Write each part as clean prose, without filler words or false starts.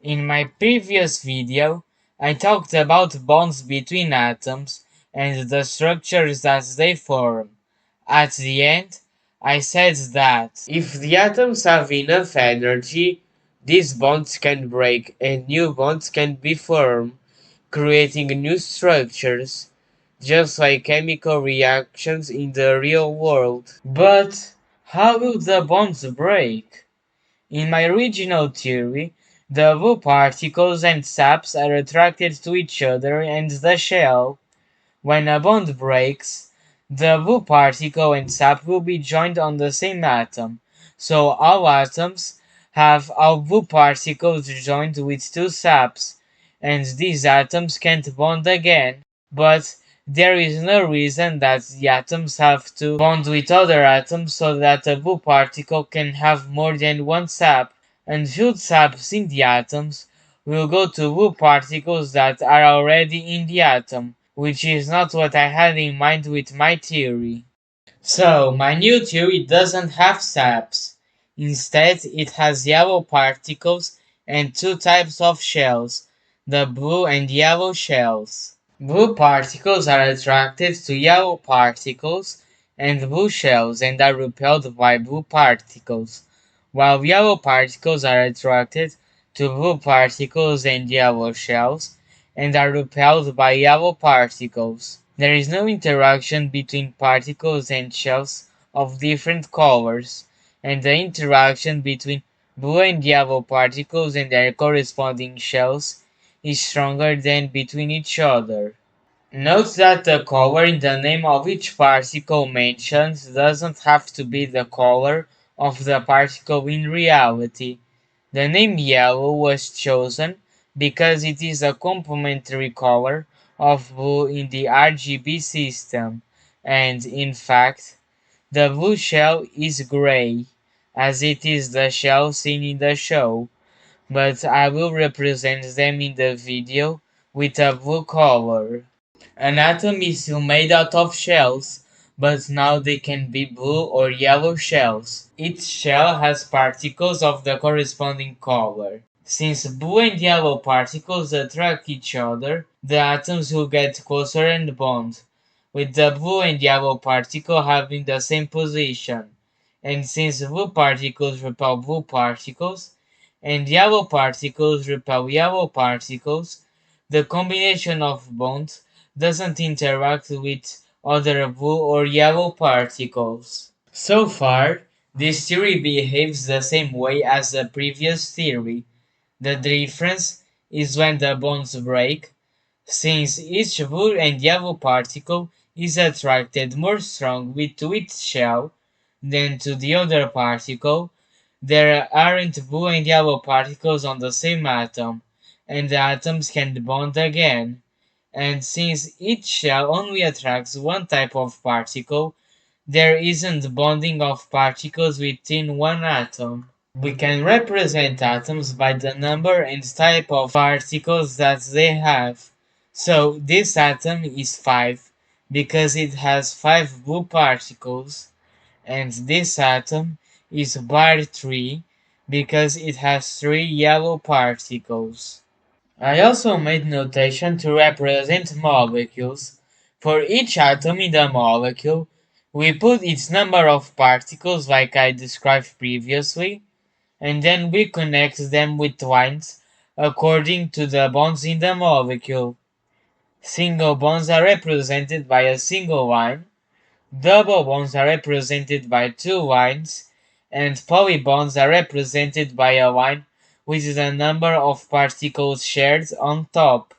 In my previous video, I talked about bonds between atoms and the structures that they form. At the end, I said that if the atoms have enough energy, these bonds can break and new bonds can be formed, creating new structures, just like chemical reactions in the real world. But how will the bonds break? In my original theory, the Wu particles and saps are attracted to each other and the shell. When a bond breaks, the Wu particle and sap will be joined on the same atom. So all atoms have all Wu particles joined with two saps, and these atoms can't bond again. But there is no reason that the atoms have to bond with other atoms so that a Wu particle can have more than one sap, and filled saps in the atoms will go to Wu particles that are already in the atom, which is not what I had in mind with my theory. So, my new theory doesn't have saps. Instead, it has yellow particles and two types of shells, the blue and yellow shells. Blue particles are attracted to yellow particles and blue shells and are repelled by blue particles, while yellow particles are attracted to blue particles and yellow shells and are repelled by yellow particles. There is no interaction between particles and shells of different colors, and the interaction between blue and yellow particles and their corresponding shells is stronger than between each other. Note that the color in the name of each particle mentioned doesn't have to be the color of the particle in reality. The name yellow was chosen because it is a complementary color of blue in the RGB system, and in fact, the blue shell is gray, as it is the shell seen in the show, but I will represent them in the video with a blue color. An atom is still made out of shells, but now they can be blue or yellow shells. Each shell has particles of the corresponding color. Since blue and yellow particles attract each other, the atoms will get closer and bond, with the blue and yellow particle having the same position. And since blue particles repel blue particles, and yellow particles repel yellow particles, the combination of bonds doesn't interact with other blue or yellow particles. So far, this theory behaves the same way as the previous theory. The difference is when the bonds break, since each blue and yellow particle is attracted more strongly to its shell than to the other particle. There aren't blue and yellow particles on the same atom, and the atoms can bond again. And since each shell only attracts one type of particle, there isn't bonding of particles within one atom. We can represent atoms by the number and type of particles that they have. So this atom is 5 because it has 5 blue particles, and this atom is bar 3 because it has 3 yellow particles. I also made notation to represent molecules. For each atom in the molecule, we put its number of particles like I described previously, and then we connect them with lines according to the bonds in the molecule. Single bonds are represented by a single line, double bonds are represented by two lines, and polybonds are represented by a line with the number of particles shared on top.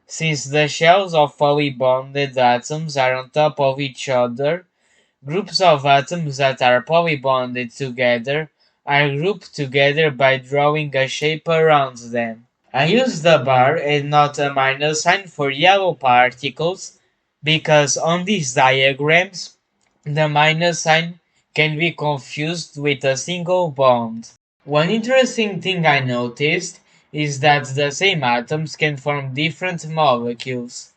Since the shells of polybonded atoms are on top of each other, groups of atoms that are polybonded together are grouped together by drawing a shape around them. I use the bar and not a minus sign for yellow particles because on these diagrams the minus sign can be confused with a single bond. One interesting thing I noticed is that the same atoms can form different molecules.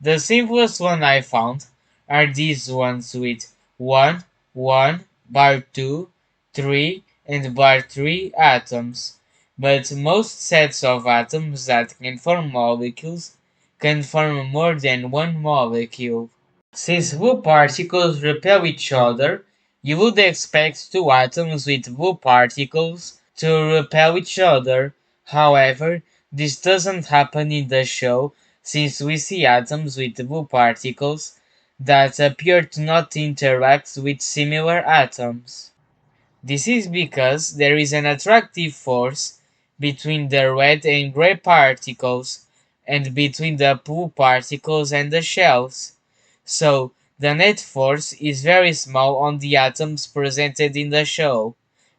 The simplest one I found are these ones with 1, 1, bar 2, 3, and bar 3 atoms, but most sets of atoms that can form molecules can form more than one molecule. Since blue particles repel each other, you would expect two atoms with blue particles to repel each other. However, this doesn't happen in the show since we see atoms with blue particles that appear to not interact with similar atoms. This is because there is an attractive force between the red and gray particles and between the blue particles and the shells. So, the net force is very small on the atoms presented in the show,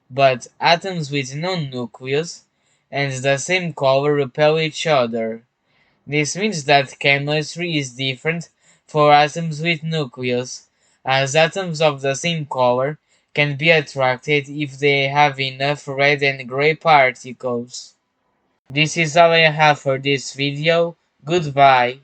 but atoms with no nucleus and the same color repel each other. This means that chemistry is different for atoms with nucleus, as atoms of the same color can be attracted if they have enough red and gray particles. This is all I have for this video. Goodbye.